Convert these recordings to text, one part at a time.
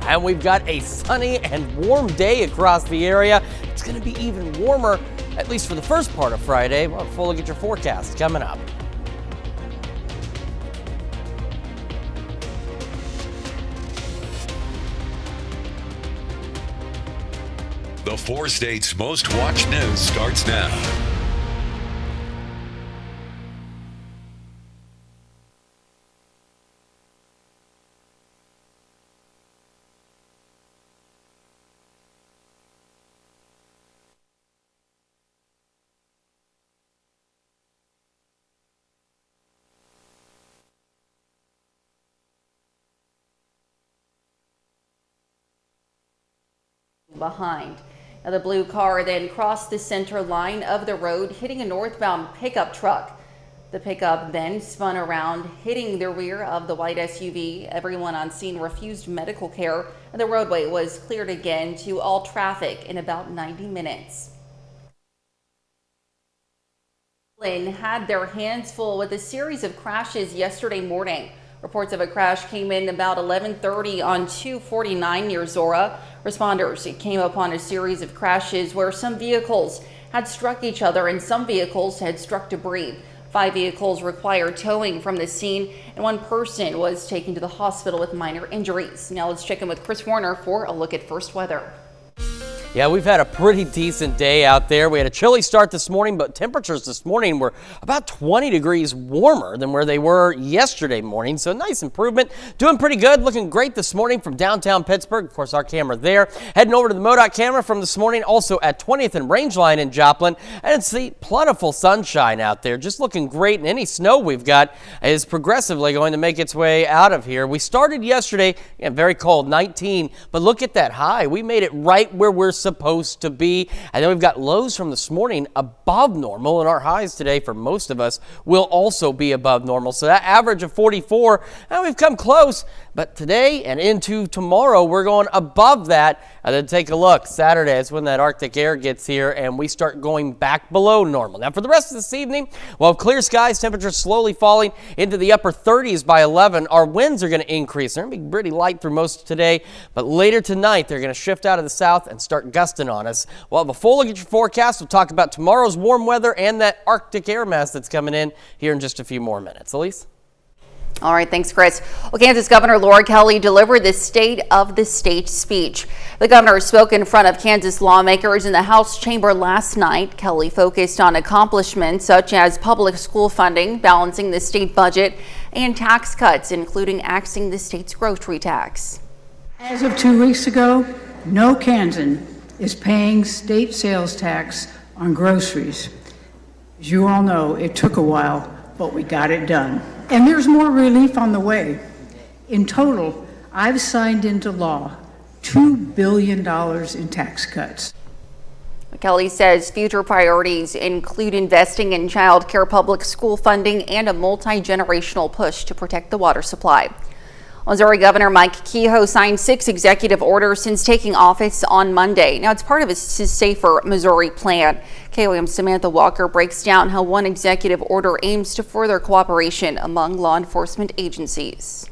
And we've got a sunny and warm day across the area. It's going to be even warmer, at least for the first part of Friday. Well, a full look at your forecast coming up. The 4 states' most watched news starts now. Behind. Now, the blue car then crossed the center line of the road, hitting a northbound pickup truck. The pickup then spun around, hitting the rear of the white SUV. Everyone on scene refused medical care, and the roadway was cleared again to all traffic in about 90 minutes. Had their hands full with a series of crashes yesterday morning. Reports of a crash came in about 11:30 on 249 near Zora. Responders came upon a series of crashes where some vehicles had struck each other and some vehicles had struck debris. 5 vehicles required towing from the scene, and 1 person was taken to the hospital with minor injuries. Now let's check in with Chris Warner for a look at first weather. Yeah, we've had a pretty decent day out there. We had a chilly start this morning, but temperatures this morning were about 20 degrees warmer than where they were yesterday morning. So nice improvement. Doing pretty good. Looking great this morning from downtown Pittsburgh. Of course, our camera there. Heading over to the MoDOT camera from this morning, also at 20th and Rangeline in Joplin. And it's the plentiful sunshine out there. Just looking great. And any snow we've got is progressively going to make its way out of here. We started yesterday, very cold, 19. But look at that high. We made it right where we're supposed to be. And then we've got lows from this morning above normal, and our highs today for most of us will also be above normal. So that average of 44, and we've come close, but today and into tomorrow we're going above that. And then take a look, Saturday is when that Arctic air gets here and we start going back below normal. Now for the rest of this evening, we'll have clear skies, temperatures slowly falling into the upper 30s by 11. Our winds are going to increase. They're going to be pretty light through most of today, but later tonight they're going to shift out of the south and start gusting on us. We'll have a full look at your forecast. We'll talk about tomorrow's warm weather and that Arctic air mass that's coming in here in just a few more minutes. Elise? All right, thanks, Chris. Well, Kansas Governor Laura Kelly delivered the State of the State speech. The governor spoke in front of Kansas lawmakers in the House chamber last night. Kelly focused on accomplishments such as public school funding, balancing the state budget, and tax cuts, including axing the state's grocery tax. As of 2 weeks ago, no Kansan is paying state sales tax on groceries. As you all know, it took a while, but we got it done. And there's more relief on the way. In total, I've signed into law $2 billion in tax cuts. Kelly says future priorities include investing in child care, public school funding, and a multi-generational push to protect the water supply. Missouri Governor Mike Kehoe signed 6 executive orders since taking office on Monday. Now, it's part of his Safer Missouri plan. KOAM's Samantha Walker breaks down how one executive order aims to further cooperation among law enforcement agencies.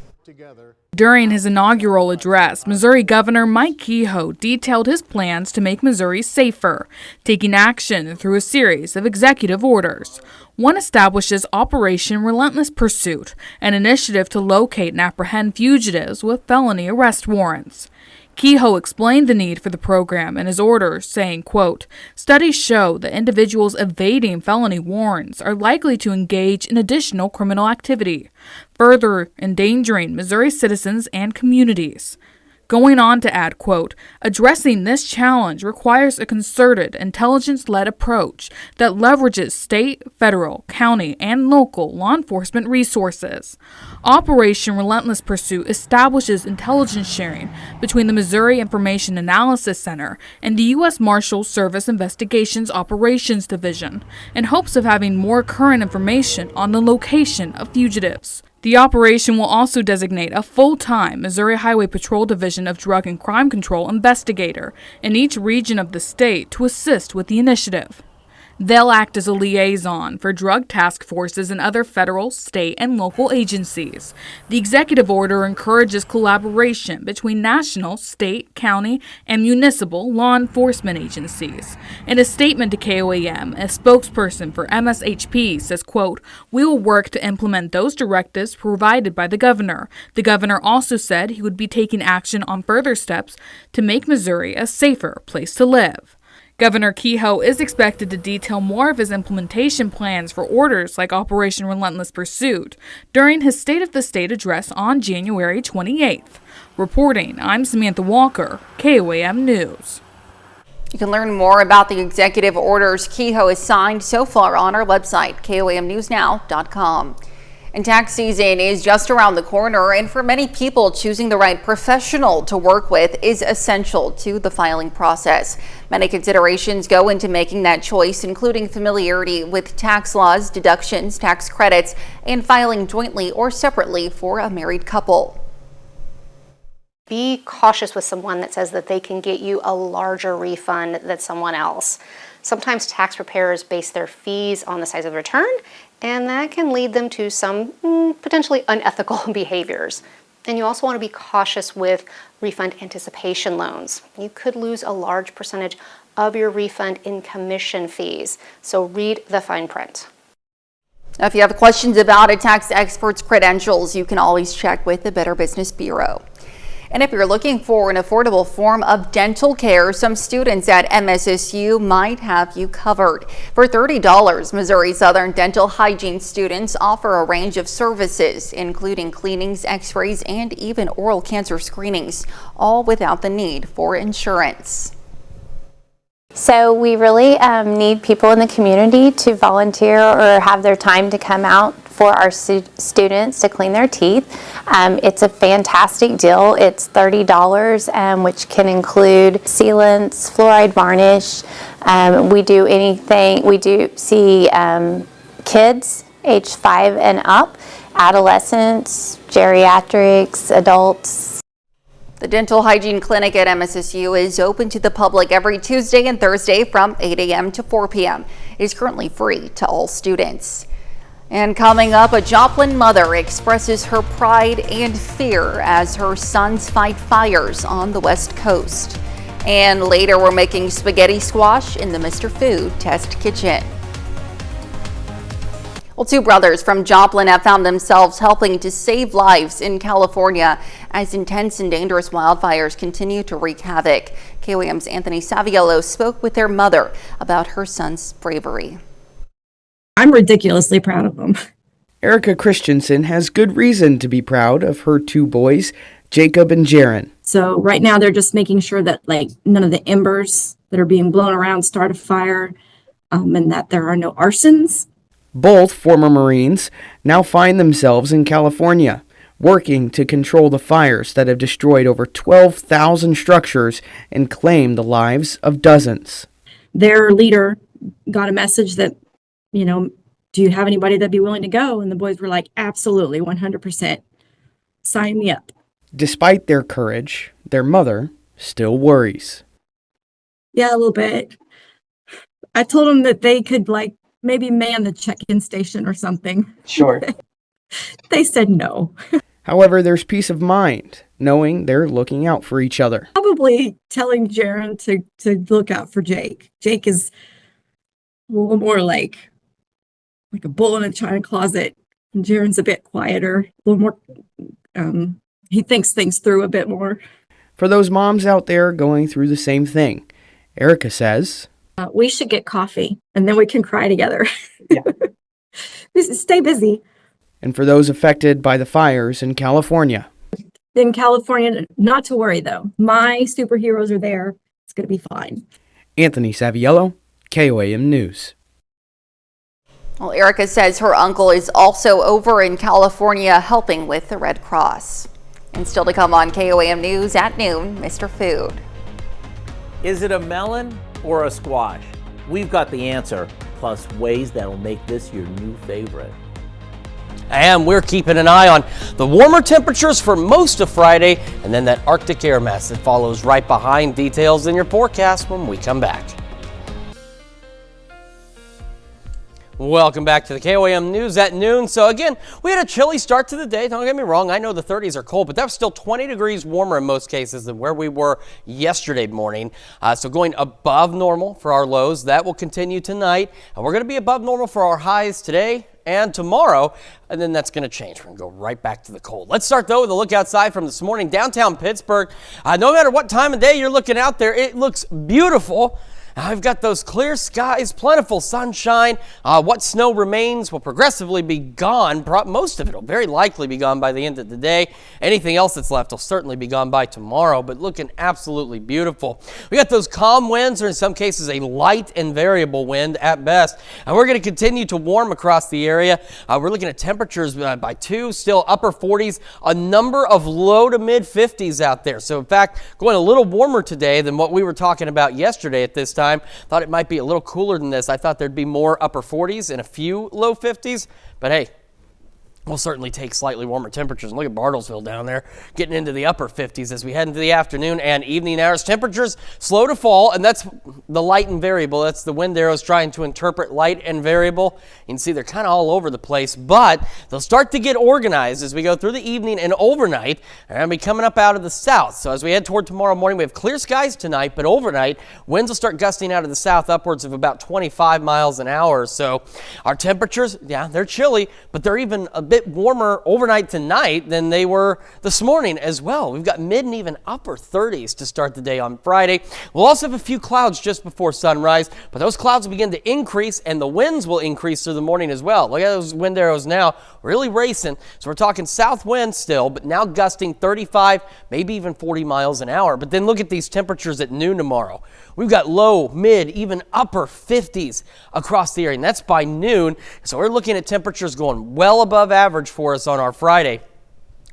During his inaugural address, Missouri Governor Mike Kehoe detailed his plans to make Missouri safer, taking action through a series of executive orders. One establishes Operation Relentless Pursuit, an initiative to locate and apprehend fugitives with felony arrest warrants. Kehoe explained the need for the program in his orders, saying, quote, "Studies show that individuals evading felony warrants are likely to engage in additional criminal activity, further endangering Missouri citizens and communities." Going on to add, quote, "Addressing this challenge requires a concerted, intelligence-led approach that leverages state, federal, county, and local law enforcement resources. Operation Relentless Pursuit establishes intelligence sharing between the Missouri Information Analysis Center and the U.S. Marshals Service Investigations Operations Division in hopes of having more current information on the location of fugitives. The operation will also designate a full-time Missouri Highway Patrol Division of Drug and Crime Control investigator in each region of the state to assist with the initiative." They'll act as a liaison for drug task forces and other federal, state, and local agencies. The executive order encourages collaboration between national, state, county, and municipal law enforcement agencies. In a statement to KOAM, a spokesperson for MSHP says, quote, "We will work to implement those directives provided by the governor." The governor also said he would be taking action on further steps to make Missouri a safer place to live. Governor Kehoe is expected to detail more of his implementation plans for orders like Operation Relentless Pursuit during his State of the State address on January 28th. Reporting, I'm Samantha Walker, KOAM News. You can learn more about the executive orders Kehoe has signed so far on our website, KOAMnewsnow.com. And tax season is just around the corner, and for many people, choosing the right professional to work with is essential to the filing process. Many considerations go into making that choice, including familiarity with tax laws, deductions, tax credits, and filing jointly or separately for a married couple. Be cautious with someone that says that they can get you a larger refund than someone else. Sometimes tax preparers base their fees on the size of the return, and that can lead them to some potentially unethical behaviors. And you also want to be cautious with refund anticipation loans. You could lose a large percentage of your refund in commission fees, so read the fine print. Now, if you have questions about a tax expert's credentials, you can always check with the Better Business Bureau. And if you're looking for an affordable form of dental care, some students at MSSU might have you covered. For $30, Missouri Southern dental hygiene students offer a range of services, including cleanings, x-rays, and even oral cancer screenings, all without the need for insurance. So we really need people in the community to volunteer or have their time to come out for our students to clean their teeth. It's a fantastic deal. It's $30, which can include sealants, fluoride varnish. We do anything. We do see kids age 5 and up, adolescents, geriatrics, adults. The dental hygiene clinic at MSSU is open to the public every Tuesday and Thursday from 8 a.m. to 4 p.m. It is currently free to all students. And coming up, a Joplin mother expresses her pride and fear as her sons fight fires on the West Coast. And later, we're making spaghetti squash in the Mr. Food Test Kitchen. Well, two brothers from Joplin have found themselves helping to save lives in California as intense and dangerous wildfires continue to wreak havoc. KOAM's Anthony Saviello spoke with their mother about her son's bravery. I'm ridiculously proud of them. Erica Christensen has good reason to be proud of her two boys, Jacob and Jaron. So right now they're just making sure that none of the embers that are being blown around start a fire, and that there are no arsons. Both former Marines now find themselves in California, working to control the fires that have destroyed over 12,000 structures and claimed the lives of dozens. Their leader got a message that, do you have anybody that'd be willing to go? And the boys were like, absolutely, 100%. Sign me up. Despite their courage, their mother still worries. Yeah, a little bit. I told them that they could maybe man the check-in station or something. Sure. They said no. However, there's peace of mind, knowing they're looking out for each other. Probably telling Jaron to look out for Jake. Jake is a little more like a bull in a china closet. And Jaron's a bit quieter, a little more, he thinks things through a bit more. For those moms out there going through the same thing, Erica says, we should get coffee and then we can cry together. Yeah. Stay busy. And for those affected by the fires in California. In California, not to worry though. My superheroes are there. It's going to be fine. Anthony Saviello, KOAM News. Well, Erica says her uncle is also over in California helping with the Red Cross. And still to come on KOAM News at noon, Mr. Food. Is it a melon or a squash? We've got the answer, plus ways that'll make this your new favorite. And we're keeping an eye on the warmer temperatures for most of Friday, and then that Arctic air mass that follows right behind. Details in your forecast when we come back. Welcome back to the KOAM News at noon. So again, we had a chilly start to the day. Don't get me wrong. I know the 30s are cold, but that was still 20 degrees warmer in most cases than where we were yesterday morning. So going above normal for our lows. That will continue tonight. And we're going to be above normal for our highs today and tomorrow, and then that's going to change. We're going to go right back to the cold. Let's start, though, with a look outside from this morning. Downtown Pittsburgh, no matter what time of day you're looking out there, it looks beautiful. I've got those clear skies, plentiful sunshine. What snow remains will progressively be gone. Most of it will very likely be gone by the end of the day. Anything else that's left will certainly be gone by tomorrow, but looking absolutely beautiful. We got those calm winds, or in some cases a light and variable wind at best. And we're going to continue to warm across the area. We're looking at temperatures by 2, still upper 40s, a number of low to mid 50s out there. So in fact, going a little warmer today than what we were talking about yesterday at this time. Thought it might be a little cooler than this. I thought there'd be more upper 40s and a few low 50s, but hey, we'll certainly take slightly warmer temperatures. And look at Bartlesville down there getting into the upper 50s as we head into the afternoon and evening hours. Temperatures slow to fall, and that's the light and variable. That's the wind arrows trying to interpret light and variable. You can see they're kind of all over the place, but they'll start to get organized as we go through the evening and overnight. They're going to be coming up out of the south. So as we head toward tomorrow morning, we have clear skies tonight, but overnight, winds will start gusting out of the south upwards of about 25 miles an hour. So our temperatures, yeah, they're chilly, but they're even a bit warmer overnight tonight than they were this morning as well. We've got mid and even upper 30s to start the day on Friday. We'll also have a few clouds just before sunrise, but those clouds will begin to increase and the winds will increase through the morning as well. Look at those wind arrows now, really racing. So we're talking south winds still, but now gusting 35, maybe even 40 miles an hour. But then look at these temperatures at noon tomorrow. We've got low, mid, even upper 50s across the area, and that's by noon. So we're looking at temperatures going well above average for us on our Friday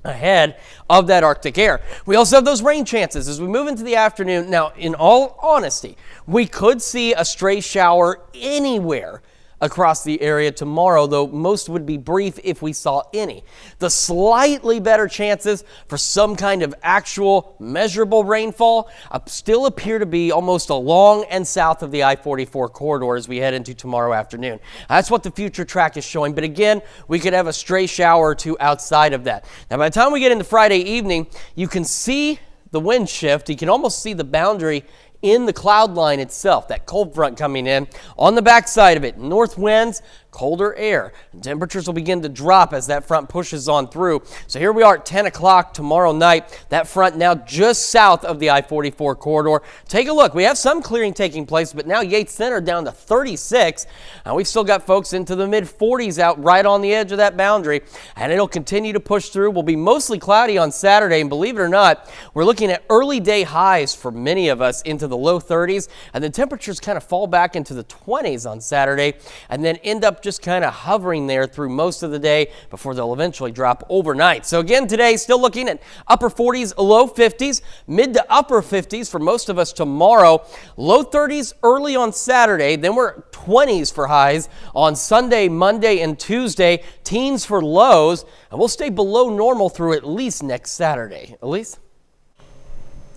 ahead of that Arctic air. We also have those rain chances as we move into the afternoon. Now, in all honesty, we could see a stray shower anywhere across the area tomorrow, though most would be brief if we saw any. The slightly better chances for some kind of actual measurable rainfall still appear to be almost along and south of the I-44 corridor as we head into tomorrow afternoon. That's what the future track is showing, but again, we could have a stray shower or two outside of that. Now, by the time we get into Friday evening, you can see the wind shift. You can almost see the boundary in the cloud line itself, that cold front coming in. On the backside of it, north winds, colder air. Temperatures will begin to drop as that front pushes on through. So here we are at 10 o'clock tomorrow night. That front now just south of the I-44 corridor. Take a look. We have some clearing taking place, but now Yates Center down to 36. And we've still got folks into the mid-40s out right on the edge of that boundary. And it'll continue to push through. We'll be mostly cloudy on Saturday. And believe it or not, we're looking at early day highs for many of us into the low 30s. And the temperatures kind of fall back into the 20s on Saturday and then end up just kind of hovering there through most of the day before they'll eventually drop overnight. So again, today still looking at upper 40s, low 50s, mid to upper 50s for most of us tomorrow. Low 30s early on Saturday, then we're 20s for highs on Sunday, Monday, and Tuesday, teens for lows, and we'll stay below normal through at least next Saturday. Elise?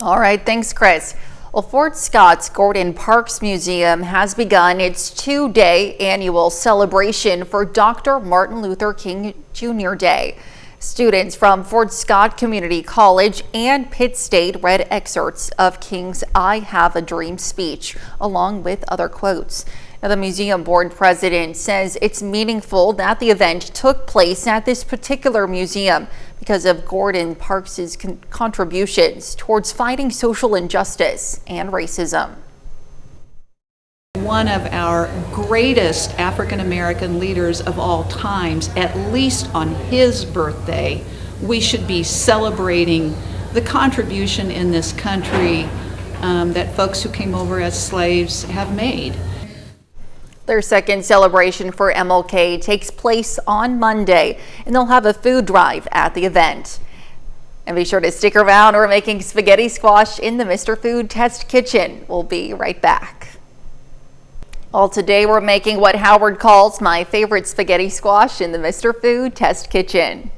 All right, thanks, Chris. Well, Fort Scott's Gordon Parks Museum has begun its 2-day annual celebration for Dr. Martin Luther King Jr. Day. Students from Fort Scott Community College and Pitt State read excerpts of King's "I Have a Dream" speech, along with other quotes. Now, the museum board president says it's meaningful that the event took place at this particular museum because of Gordon Parks' contributions towards fighting social injustice and racism. One of our greatest African American leaders of all times, at least on his birthday, we should be celebrating the contribution in this country that folks who came over as slaves have made. Their second celebration for MLK takes place on Monday, and they'll have a food drive at the event. And be sure to stick around. We're making spaghetti squash in the Mr. Food Test Kitchen. We'll be right back. All today we're making what Howard calls my favorite spaghetti squash in the Mr. Food Test Kitchen.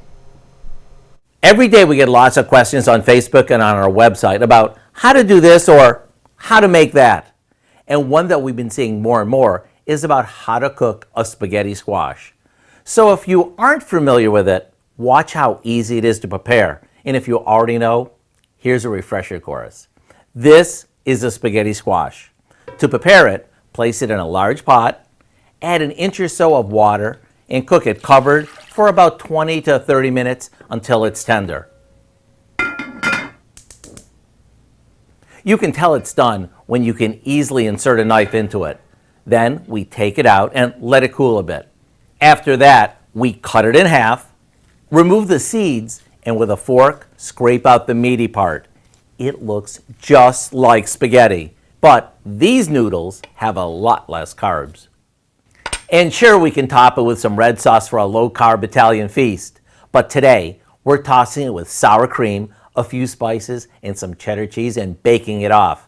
Every day we get lots of questions on Facebook and on our website about how to do this or how to make that. And one that we've been seeing more and more is about how to cook a spaghetti squash. So if you aren't familiar with it, watch how easy it is to prepare. And if you already know, here's a refresher course. This is a spaghetti squash. To prepare it, place it in a large pot, add an inch or so of water, and cook it covered for about 20 to 30 minutes until it's tender. You can tell it's done when you can easily insert a knife into it. Then we take it out and let it cool a bit. After that, we cut it in half, remove the seeds, and with a fork, scrape out the meaty part. It looks just like spaghetti, but these noodles have a lot less carbs. And sure, we can top it with some red sauce for a low-carb Italian feast, but today we're tossing it with sour cream, a few spices, and some cheddar cheese and baking it off.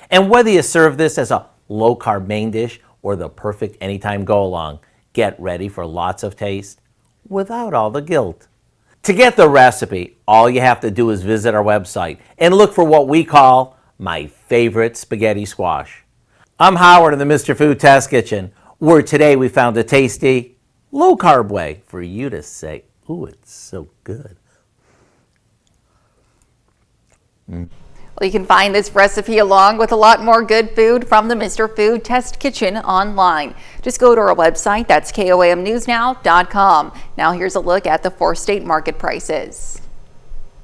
And whether you serve this as a low-carb main dish or the perfect anytime go-along, get ready for lots of taste without all the guilt. To get the recipe, all you have to do is visit our website and look for what we call My Favorite Spaghetti Squash. I'm Howard in the Mr. Food Test Kitchen, where today we found a tasty, low-carb way for you to say, ooh, it's so good. Well, you can find this recipe along with a lot more good food from the Mr. Food Test Kitchen online. Just go to our website, that's KOAMnewsnow.com. Now here's a look at the 4-state market prices.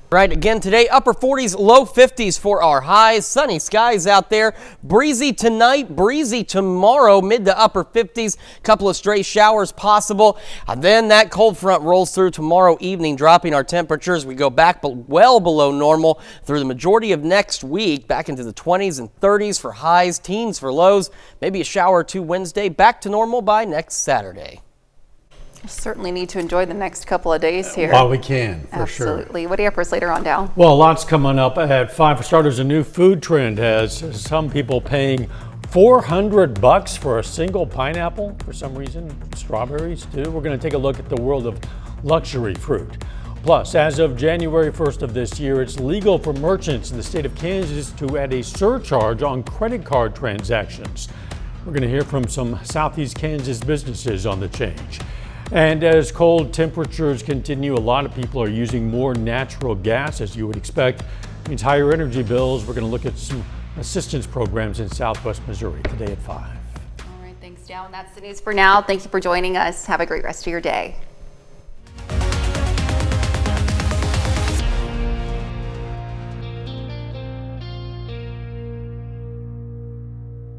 Right, again today, upper 40s, low 50s for our highs. Sunny skies out there. Breezy tonight, breezy tomorrow, mid to upper 50s. Couple of stray showers possible. And then that cold front rolls through tomorrow evening, dropping our temperatures. We go back well below normal through the majority of next week, back into the 20s and 30s for highs, teens for lows. Maybe a shower or two Wednesday, back to normal by next Saturday. Certainly need to enjoy the next couple of days here. While we can, for Absolutely. sure. What do you have for us later on, Dow? Well, lots coming up at 5. For starters, a new food trend has some people paying $400 for a single pineapple. For some reason, strawberries too. We're going to take a look at the world of luxury fruit. Plus, as of January 1st of this year, it's legal for merchants in the state of Kansas to add a surcharge on credit card transactions. We're going to hear from some Southeast Kansas businesses on the change. And as cold temperatures continue, a lot of people are using more natural gas, as you would expect. It means higher energy bills. We're going to look at some assistance programs in Southwest Missouri today at 5. All right, thanks, Dow. And that's the news for now. Thank you for joining us. Have a great rest of your day.